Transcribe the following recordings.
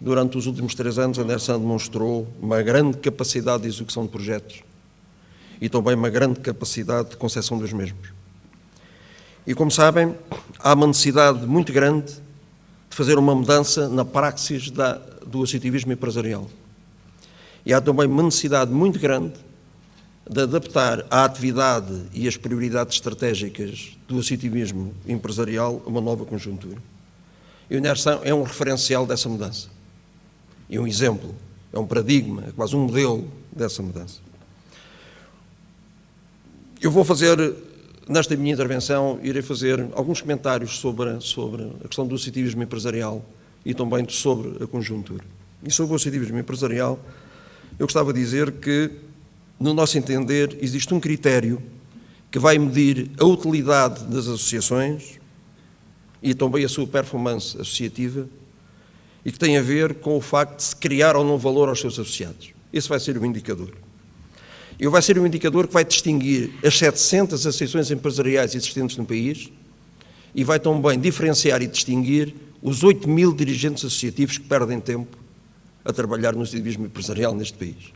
Durante os últimos 3 anos, a Nersan demonstrou uma grande capacidade de execução de projetos e também uma grande capacidade de concepção dos mesmos. E, como sabem, há uma necessidade muito grande de fazer uma mudança na praxis do associativismo empresarial. E há também uma necessidade muito grande de adaptar a atividade e as prioridades estratégicas do associativismo empresarial a uma nova conjuntura. E o Nersan é um referencial dessa mudança. É um exemplo, é um paradigma, é quase um modelo dessa mudança. Eu vou fazer, nesta minha intervenção, irei fazer alguns comentários sobre a questão do associativismo empresarial e também sobre a conjuntura. E sobre o associativismo empresarial, eu gostava de dizer que, no nosso entender, existe um critério que vai medir a utilidade das associações e também a sua performance associativa e que tem a ver com o facto de se criar ou não valor aos seus associados. Esse vai ser o indicador. E vai ser um indicador que vai distinguir as 700 associações empresariais existentes no país e vai também diferenciar e distinguir os 8.000 dirigentes associativos que perdem tempo a trabalhar no associativismo empresarial neste país.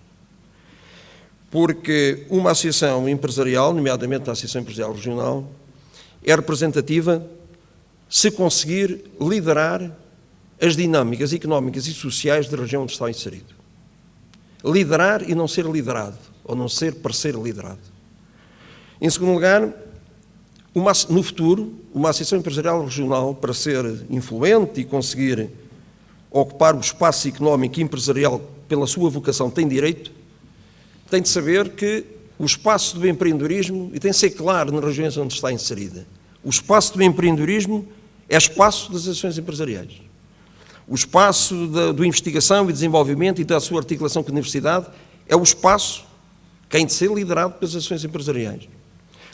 Porque uma associação empresarial, nomeadamente a Associação Empresarial Regional, é representativa se conseguir liderar as dinâmicas económicas e sociais da região onde está inserido. Liderar e não ser liderado, ou não ser para ser liderado. Em segundo lugar, no futuro, uma associação empresarial regional, para ser influente e conseguir ocupar o espaço económico e empresarial pela sua vocação, tem direito, tem de saber que o espaço do empreendedorismo, e tem de ser claro nas regiões onde está inserida, o espaço do empreendedorismo é espaço das associações empresariais. O espaço da investigação e desenvolvimento e da sua articulação com a universidade é o espaço que tem de ser liderado pelas associações empresariais.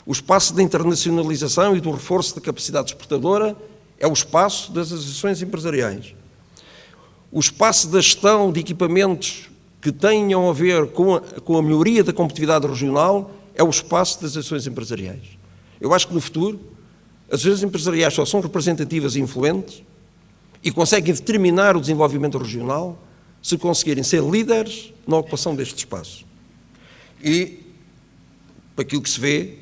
O espaço da internacionalização e do reforço da capacidade exportadora é o espaço das associações empresariais. O espaço da gestão de equipamentos que tenham a ver com a melhoria da competitividade regional é o espaço das associações empresariais. Eu acho que no futuro as associações empresariais só são representativas e influentes e conseguem determinar o desenvolvimento regional se conseguirem ser líderes na ocupação deste espaço. E, para aquilo que se vê,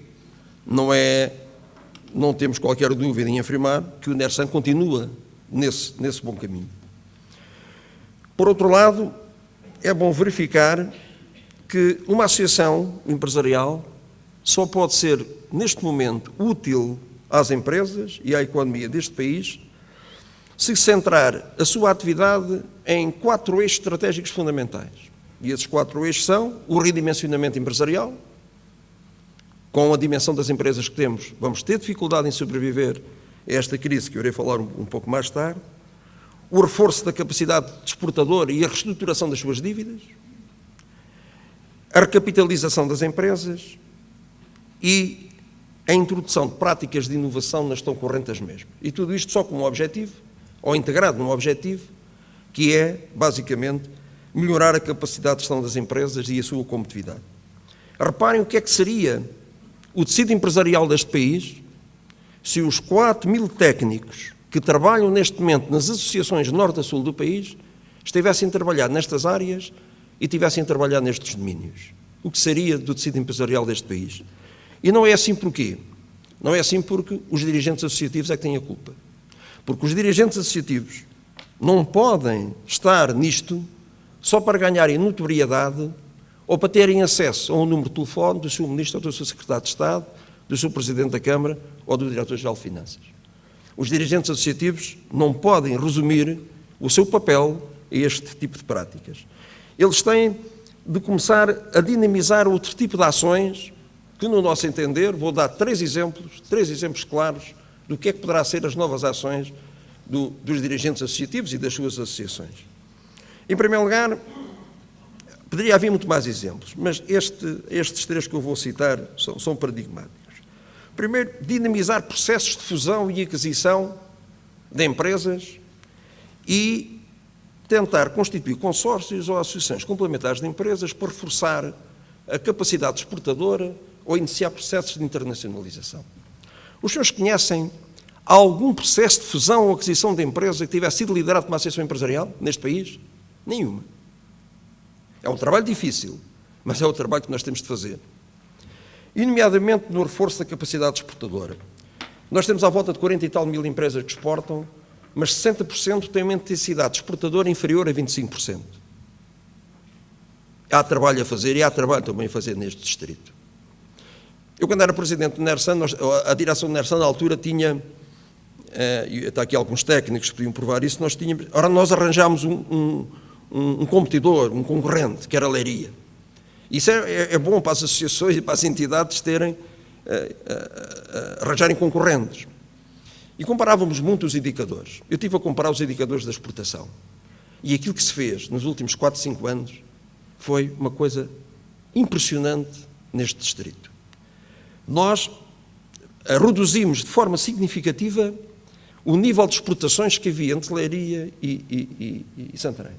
não temos qualquer dúvida em afirmar que o Nersan continua nesse bom caminho. Por outro lado, é bom verificar que uma associação empresarial só pode ser, neste momento, útil às empresas e à economia deste país se centrar a sua atividade em 4 eixos estratégicos fundamentais. E esses 4 eixos são o redimensionamento empresarial. Com a dimensão das empresas que temos, vamos ter dificuldade em sobreviver a esta crise, que eu irei falar um pouco mais tarde. O reforço da capacidade exportadora e a reestruturação das suas dívidas. A recapitalização das empresas e a introdução de práticas de inovação na gestão corrente das mesmas. E tudo isto só com um objetivo, ou integrado num objetivo, que é, basicamente, melhorar a capacidade de gestão das empresas e a sua competitividade. Reparem o que é que seria o tecido empresarial deste país se os 4.000 técnicos que trabalham neste momento nas associações norte a sul do país estivessem a trabalhar nestas áreas e tivessem a trabalhar nestes domínios. O que seria do tecido empresarial deste país? E não é assim porquê? Não é assim porque os dirigentes associativos é que têm a culpa. Porque os dirigentes associativos não podem estar nisto só para ganharem notoriedade ou para terem acesso a um número de telefone do seu ministro ou do seu secretário de Estado, do seu presidente da Câmara ou do diretor-geral de Finanças. Os dirigentes associativos não podem resumir o seu papel a este tipo de práticas. Eles têm de começar a dinamizar outro tipo de ações que, no nosso entender, vou dar 3 exemplos claros do que é que poderá ser as novas ações dos dirigentes associativos e das suas associações. Em primeiro lugar, poderia haver muito mais exemplos, mas estes 3 que eu vou citar são paradigmáticos. Primeiro, dinamizar processos de fusão e aquisição de empresas e tentar constituir consórcios ou associações complementares de empresas para reforçar a capacidade exportadora ou iniciar processos de internacionalização. Os senhores conhecem Há algum processo de fusão ou aquisição de empresa que tivesse sido liderado por uma associação empresarial neste país? Nenhuma. É um trabalho difícil, mas é o trabalho que nós temos de fazer. E, nomeadamente, no reforço da capacidade exportadora. Nós temos à volta de 40 e tal mil empresas que exportam, mas 60% têm uma intensidade exportadora inferior a 25%. Há trabalho a fazer e há trabalho também a fazer neste distrito. Eu, quando era presidente do NERSAN, a direção do NERSAN, na altura, tinha, está aqui alguns técnicos que podiam provar isso, nós arranjámos um competidor, um concorrente, que era a Leiria. Isso é bom para as associações e para as entidades arranjarem concorrentes. E comparávamos muito os indicadores. Eu estive a comparar os indicadores da exportação. E aquilo que se fez nos últimos 4, 5 anos foi uma coisa impressionante neste distrito. Nós reduzimos de forma significativa o nível de exportações que havia entre Leiria e Santarém.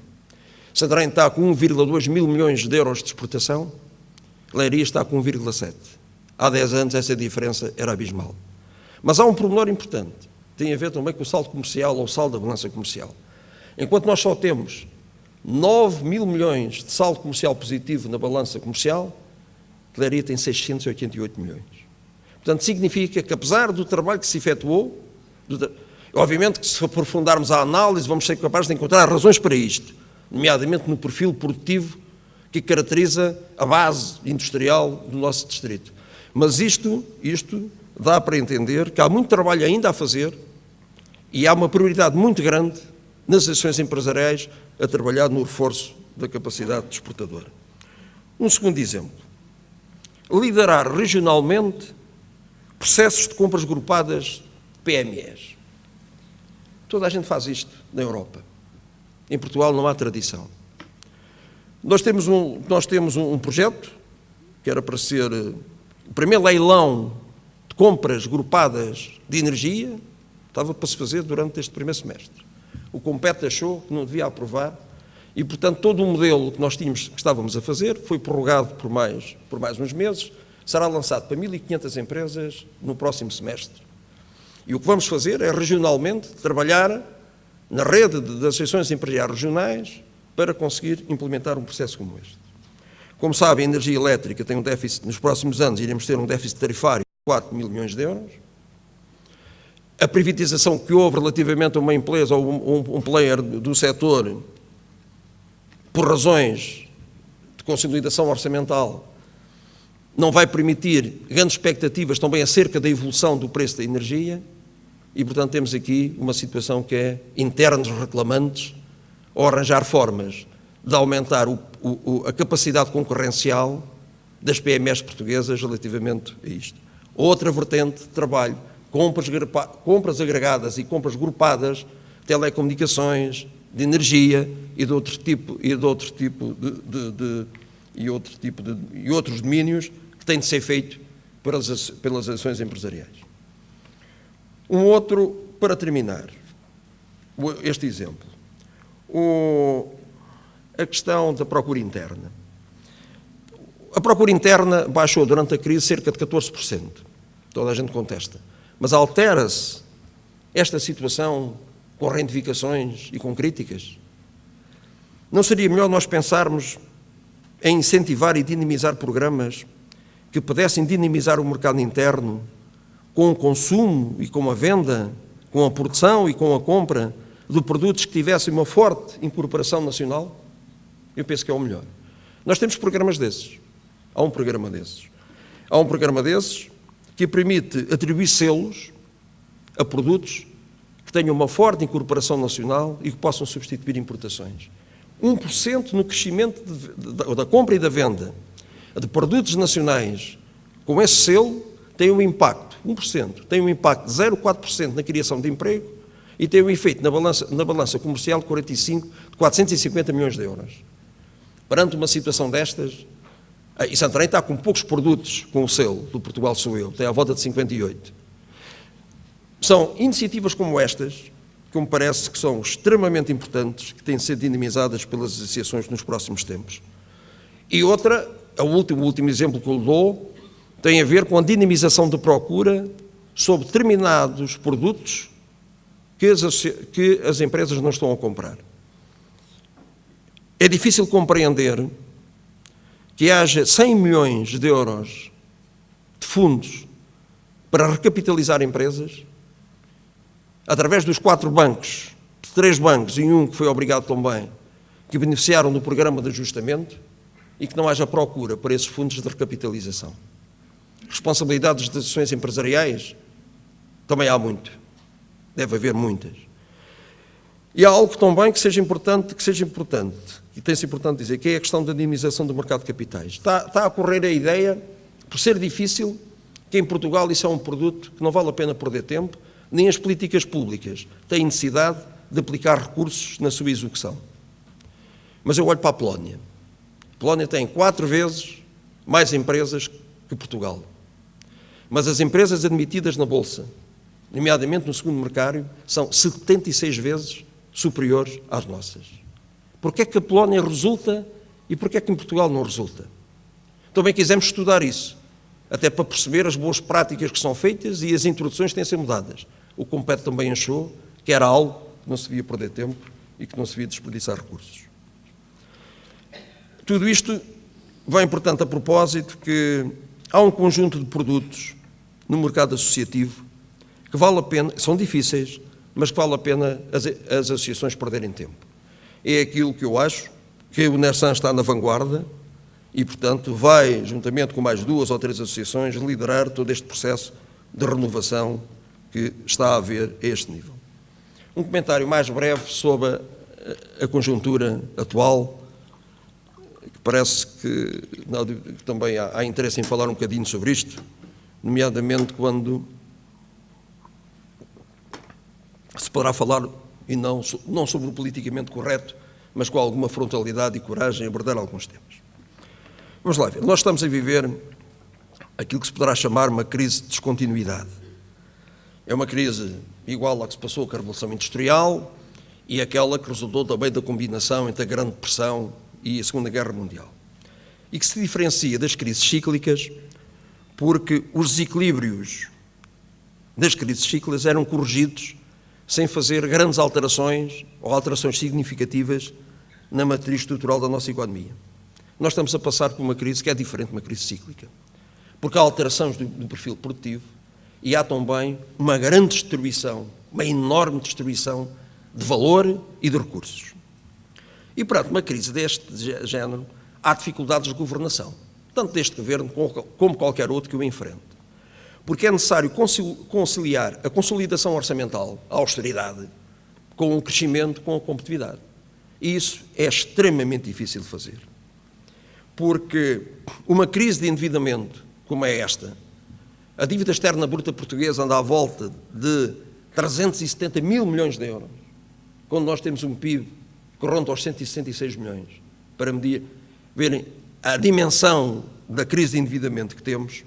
Santarém está com 1,2 mil milhões de euros de exportação, Leiria está com 1,7. Há 10 anos essa diferença era abismal. Mas há um pormenor importante, tem a ver também com o saldo comercial ou o saldo da balança comercial. Enquanto nós só temos 9 mil milhões de saldo comercial positivo na balança comercial, Leiria tem 688 milhões. Portanto, significa que, apesar do trabalho que se efetuou, obviamente que se aprofundarmos a análise, vamos ser capazes de encontrar razões para isto, nomeadamente no perfil produtivo que caracteriza a base industrial do nosso distrito. Mas isto dá para entender que há muito trabalho ainda a fazer e há uma prioridade muito grande nas associações empresariais a trabalhar no reforço da capacidade exportadora. Um segundo exemplo. Liderar regionalmente processos de compras agrupadas de PMEs. Toda a gente faz isto na Europa. Em Portugal não há tradição. Nós temos um projeto que era para ser o primeiro leilão de compras agrupadas de energia, estava para se fazer durante este primeiro semestre. O Compete achou que não devia aprovar e, portanto, todo o modelo que nós que estávamos a fazer foi prorrogado por mais uns meses, será lançado para 1.500 empresas no próximo semestre. E o que vamos fazer é, regionalmente, trabalhar na rede de associações empresariais regionais para conseguir implementar um processo como este. Como sabem, a energia elétrica tem um déficit, nos próximos anos iremos ter um déficit tarifário de 4 mil milhões de euros. A privatização que houve relativamente a uma empresa ou um player do setor, por razões de consolidação orçamental, não vai permitir grandes expectativas também acerca da evolução do preço da energia e, portanto, temos aqui uma situação que é internos reclamantes ou arranjar formas de aumentar a capacidade concorrencial das PMEs portuguesas relativamente a isto. Outra vertente de trabalho, compras agregadas e compras grupadas, telecomunicações, de energia e de outros domínios que têm de ser feito pelas ações empresariais. Um outro, para terminar, este exemplo. A questão da procura interna. A procura interna baixou durante a crise cerca de 14%. Toda a gente contesta. Mas altera-se esta situação com reivindicações e com críticas? Não seria melhor nós pensarmos em incentivar e dinamizar programas que pudessem dinamizar o mercado interno com o consumo e com a venda, com a produção e com a compra de produtos que tivessem uma forte incorporação nacional? Eu penso que é o melhor. Nós temos programas desses. Há um programa desses que permite atribuir selos a produtos que tenham uma forte incorporação nacional e que possam substituir importações. 1% no crescimento da compra e da venda de produtos nacionais com esse selo tem um impacto, 1%, tem um impacto de 0,4% na criação de emprego e tem um efeito na balança comercial de 450 milhões de euros. Perante uma situação destas, e Santarém está com poucos produtos com o selo do Portugal Sou Eu, tem à volta de 58. São iniciativas como estas que me parece que são extremamente importantes, que têm de ser dinamizadas pelas associações nos próximos tempos. E outra, o último exemplo que eu lhe dou, tem a ver com a dinamização da procura sobre determinados produtos que as empresas não estão a comprar. É difícil compreender que haja 100 milhões de euros de fundos para recapitalizar empresas através dos 4 bancos, 3 bancos e um que foi obrigado também, que beneficiaram do programa de ajustamento, e que não haja procura para esses fundos de recapitalização. Responsabilidades de decisões empresariais também há muito. Deve haver muitas. E há algo também que seja importante, e tem-se importante dizer, que é a questão da dinamização do mercado de capitais. Está a correr a ideia, por ser difícil, que em Portugal isso é um produto que não vale a pena perder tempo, nem as políticas públicas têm necessidade de aplicar recursos na sua execução. Mas eu olho para a Polónia. A Polónia tem 4 vezes mais empresas que Portugal. Mas as empresas admitidas na Bolsa, nomeadamente no segundo mercado, são 76 vezes superiores às nossas. Porquê é que a Polónia resulta e porquê é que em Portugal não resulta? Também quisemos estudar isso, até para perceber as boas práticas que são feitas e as introduções que têm de ser mudadas. O Compete também achou que era algo que não se devia perder tempo e que não se devia desperdiçar recursos. Tudo isto vem, portanto, a propósito que há um conjunto de produtos no mercado associativo que vale a pena, são difíceis, mas que vale a pena as associações perderem tempo. É aquilo que eu acho, que o NERSAN está na vanguarda e, portanto, vai, juntamente com mais 2 ou 3 associações, liderar todo este processo de renovação que está a haver a este nível. Um comentário mais breve sobre a conjuntura atual, que parece que também há interesse em falar um bocadinho sobre isto, nomeadamente quando se poderá falar, e não sobre o politicamente correto, mas com alguma frontalidade e coragem, abordar alguns temas. Vamos lá ver. Nós estamos a viver aquilo que se poderá chamar uma crise de descontinuidade. É uma crise igual à que se passou com a Revolução Industrial e aquela que resultou também da combinação entre a Grande Depressão e a Segunda Guerra Mundial. E que se diferencia das crises cíclicas porque os desequilíbrios das crises cíclicas eram corrigidos sem fazer grandes alterações ou alterações significativas na matriz estrutural da nossa economia. Nós estamos a passar por uma crise que é diferente de uma crise cíclica, porque há alterações do perfil produtivo e há também uma grande distribuição, uma enorme distribuição de valor e de recursos. E, perante uma crise deste género, há dificuldades de governação, tanto deste governo como qualquer outro que o enfrente. Porque é necessário conciliar a consolidação orçamental, a austeridade, com o crescimento, com a competitividade. E isso é extremamente difícil de fazer. Porque uma crise de endividamento como é esta, a dívida externa bruta portuguesa anda à volta de 370 mil milhões de euros, quando nós temos um PIB que ronda aos 166 milhões, para verem a dimensão da crise de endividamento que temos,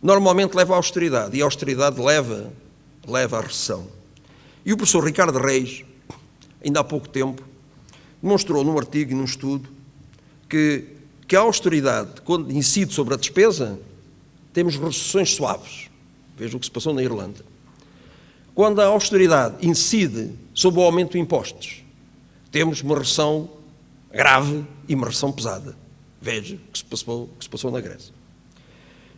normalmente leva à austeridade, e a austeridade leva à recessão. E o professor Ricardo Reis, ainda há pouco tempo, demonstrou num artigo e num estudo que a austeridade, quando incide sobre a despesa, temos recessões suaves. Veja o que se passou na Irlanda. Quando a austeridade incide sobre o aumento de impostos, temos uma recessão grave e uma recessão pesada. Veja o que se passou na Grécia.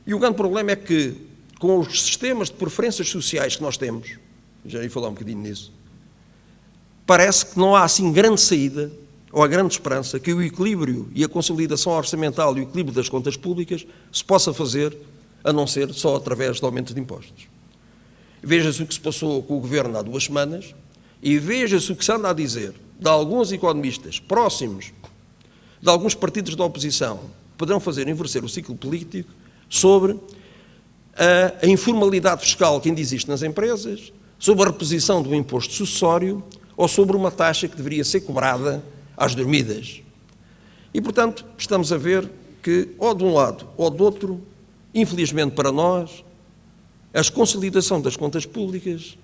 E o grande problema é que, com os sistemas de preferências sociais que nós temos, já ia falar um bocadinho nisso, parece que não há assim grande saída, ou a grande esperança, que o equilíbrio e a consolidação orçamental e o equilíbrio das contas públicas se possa fazer, a não ser só através de aumentos de impostos. Veja-se o que se passou com o Governo há 2 semanas e veja-se o que se anda a dizer de alguns economistas próximos de alguns partidos da oposição que poderão fazer envelhecer o ciclo político sobre a informalidade fiscal que ainda existe nas empresas, sobre a reposição do imposto sucessório ou sobre uma taxa que deveria ser cobrada às dormidas. E, portanto, estamos a ver que, ou de um lado ou do outro, infelizmente para nós, a consolidação das contas públicas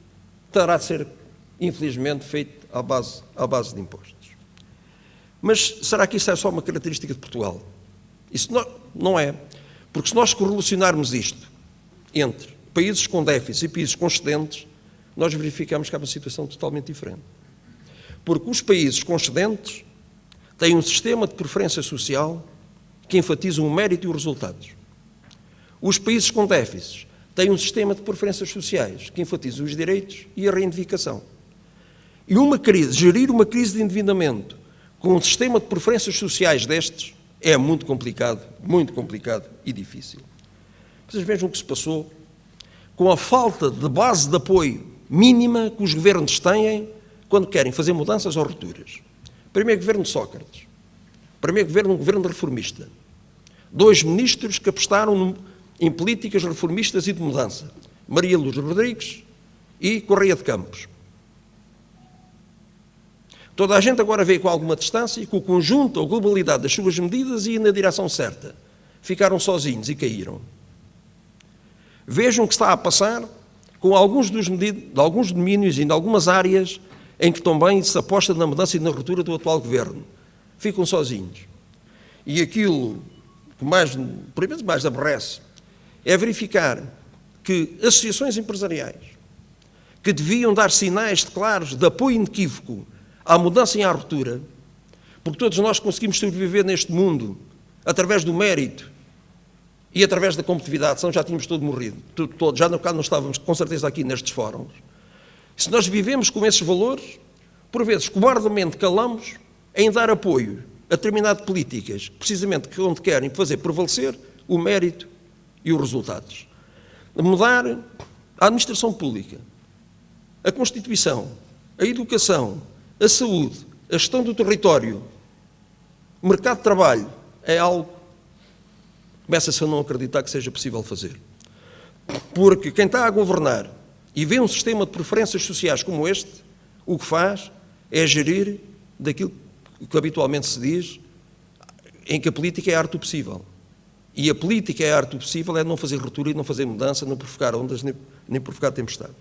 terá de ser, infelizmente, feita à base de impostos. Mas será que isso é só uma característica de Portugal? Isso não é. Porque se nós correlacionarmos isto entre países com déficit e países com excedentes, nós verificamos que há uma situação totalmente diferente. Porque os países com excedentes têm um sistema de preferência social que enfatiza o mérito e os resultados. Os países com déficits têm um sistema de preferências sociais que enfatiza os direitos e a reivindicação. E gerir uma crise de endividamento com um sistema de preferências sociais destes é muito complicado e difícil. Vocês vejam o que se passou com a falta de base de apoio mínima que os governos têm quando querem fazer mudanças ou rupturas. Primeiro governo de Sócrates, primeiro governo, um governo reformista. 2 ministros que apostaram em políticas reformistas e de mudança, Maria Luz Rodrigues e Correia de Campos. Toda a gente agora vê com alguma distância que o conjunto ou globalidade das suas medidas ia na direção certa. Ficaram sozinhos e caíram. Vejam o que está a passar com alguns domínios e em algumas áreas em que também se aposta na mudança e na ruptura do atual governo. Ficam sozinhos. E aquilo que por vezes mais aborrece é verificar que associações empresariais que deviam dar sinais claros de apoio inequívoco à mudança e à ruptura, porque todos nós conseguimos sobreviver neste mundo através do mérito e através da competitividade, senão já tínhamos todos morrido, já no caso não estávamos com certeza aqui nestes fóruns. Se nós vivemos com esses valores, por vezes cobardemente calamos em dar apoio a determinadas políticas, precisamente onde querem fazer prevalecer o mérito e os resultados. Mudar a administração pública, a Constituição, a educação, a saúde, a gestão do território, o mercado de trabalho, é algo que começa-se a não acreditar que seja possível fazer. Porque quem está a governar e vê um sistema de preferências sociais como este, o que faz é gerir daquilo que habitualmente se diz, em que a política é a arte do possível. E a política é a arte do possível, é não fazer ruptura e não fazer mudança, não provocar ondas, nem provocar tempestades.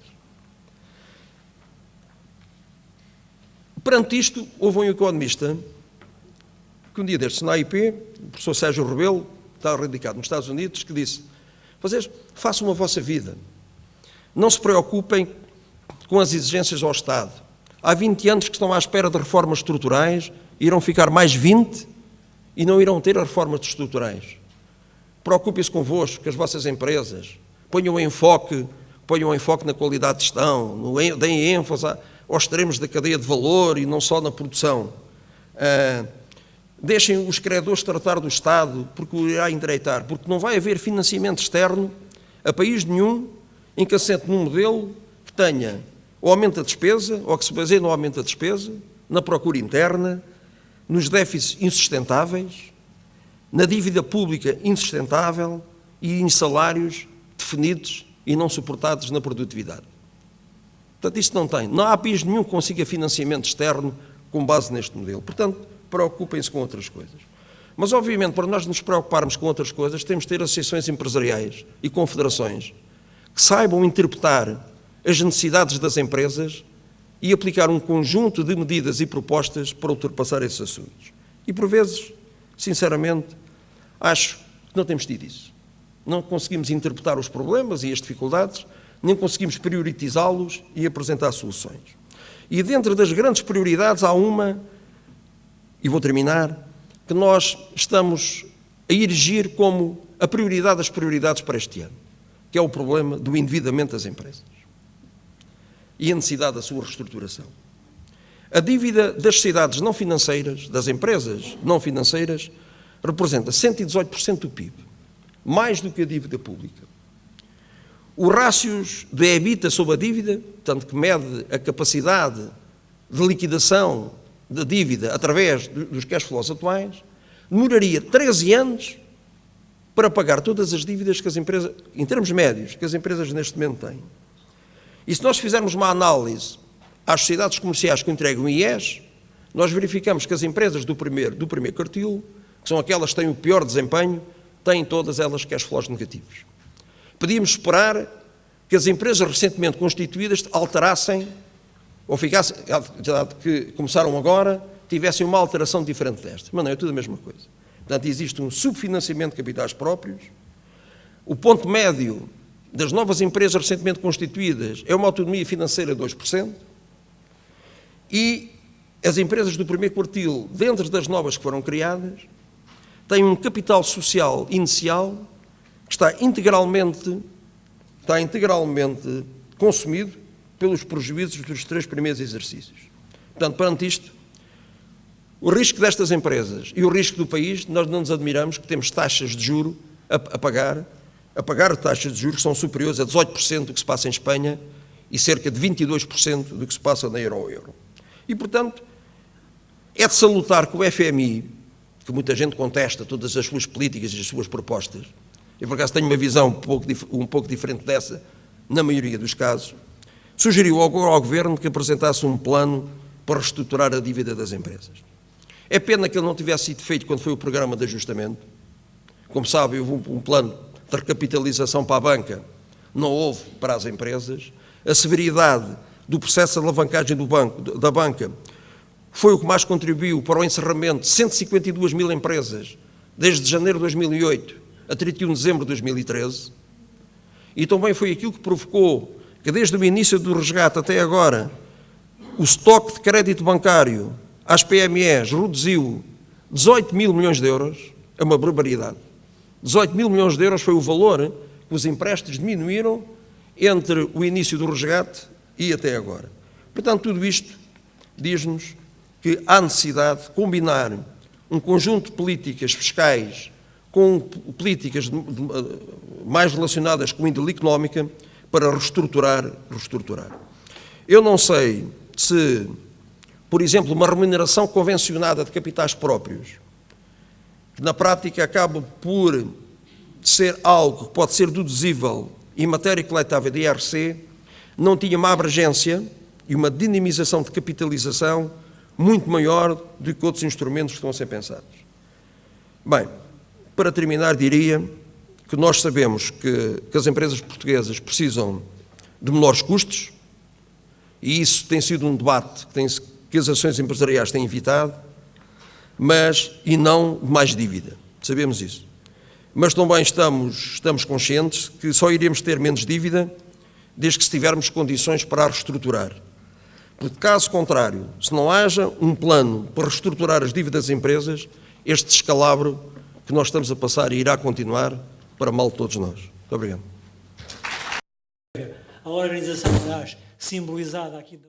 Perante isto, houve um economista que um dia destes na AIP, o professor Sérgio Rebelo, está radicado nos Estados Unidos, que disse: vocês façam a vossa vida, não se preocupem com as exigências ao Estado. Há 20 anos que estão à espera de reformas estruturais, irão ficar mais 20 e não irão ter as reformas estruturais. Preocupem-se convosco, com as vossas empresas, ponham enfoque na qualidade de gestão, deem ênfase aos extremos da cadeia de valor e não só na produção. Deixem os credores tratar do Estado, porque o irá endireitar, porque não vai haver financiamento externo a país nenhum em que assente num modelo que tenha o aumento da despesa, ou que se baseie no aumento da despesa, na procura interna, nos déficits insustentáveis, na dívida pública insustentável e em salários definidos e não suportados na produtividade. Portanto, isto não tem. Não há país nenhum que consiga financiamento externo com base neste modelo. Portanto, preocupem-se com outras coisas. Mas, obviamente, para nós nos preocuparmos com outras coisas, temos de ter associações empresariais e confederações que saibam interpretar as necessidades das empresas e aplicar um conjunto de medidas e propostas para ultrapassar esses assuntos. E, por vezes, sinceramente, acho que não temos tido isso. Não conseguimos interpretar os problemas e as dificuldades, nem conseguimos prioritizá-los e apresentar soluções. E dentro das grandes prioridades há uma, e vou terminar, que nós estamos a erigir como a prioridade das prioridades para este ano, que é o problema do endividamento das empresas e a necessidade da sua reestruturação. A dívida das sociedades não financeiras, das empresas não financeiras, representa 118% do PIB, mais do que a dívida pública. Os rácios de EBITDA sobre a dívida, tanto que mede a capacidade de liquidação da dívida através dos cash flows atuais, demoraria 13 anos para pagar todas as dívidas que as empresas, em termos médios, que as empresas neste momento têm. E se nós fizermos uma análise às sociedades comerciais que entregam IES, nós verificamos que as empresas do primeiro quartil, que são aquelas que têm o pior desempenho, têm todas elas cash flows negativos. Podíamos esperar que as empresas recentemente constituídas alterassem, ou ficassem, que começaram agora, tivessem uma alteração diferente desta. Mas não, é tudo a mesma coisa. Portanto, existe um subfinanciamento de capitais próprios, o ponto médio das novas empresas recentemente constituídas é uma autonomia financeira de 2%, e as empresas do primeiro quartil, dentro das novas que foram criadas, têm um capital social inicial que está integralmente consumido pelos prejuízos dos 3 primeiros exercícios. Portanto, perante isto, o risco destas empresas e o risco do país, nós não nos admiramos que temos taxas de juro a pagar taxas de juros que são superiores a 18% do que se passa em Espanha e cerca de 22% do que se passa na euro. E, portanto, é de salutar que o FMI, que muita gente contesta todas as suas políticas e as suas propostas, eu por acaso tenho uma visão um pouco diferente dessa, na maioria dos casos, sugeriu ao Governo que apresentasse um plano para reestruturar a dívida das empresas. É pena que ele não tivesse sido feito quando foi o programa de ajustamento. Como sabe, houve um plano de recapitalização para a banca, não houve para as empresas. A severidade do processo de alavancagem da banca foi o que mais contribuiu para o encerramento de 152 mil empresas desde janeiro de 2008 a 31 de dezembro de 2013, e também foi aquilo que provocou que desde o início do resgate até agora o estoque de crédito bancário às PMEs reduziu 18 mil milhões de euros, é uma barbaridade. 18 mil milhões de euros foi o valor que os empréstimos diminuíram entre o início do resgate e até agora. Portanto, tudo isto diz-nos que há necessidade de combinar um conjunto de políticas fiscais com políticas mais relacionadas com a índole económica para reestruturar. Eu não sei se, por exemplo, uma remuneração convencionada de capitais próprios, que na prática acaba por ser algo que pode ser deduzível em matéria coletável de IRC, não tinha uma abrangência e uma dinamização de capitalização muito maior do que outros instrumentos que estão a ser pensados. Bem, para terminar, diria que nós sabemos que as empresas portuguesas precisam de menores custos, e isso tem sido um debate que as ações empresariais têm evitado, e não de mais dívida, sabemos isso. Mas também estamos conscientes que só iremos ter menos dívida desde que tivermos condições para a reestruturar. Porque, caso contrário, se não haja um plano para reestruturar as dívidas das empresas, este descalabro que nós estamos a passar irá continuar para mal de todos nós. Muito obrigado. A organização, aliás, simbolizada aqui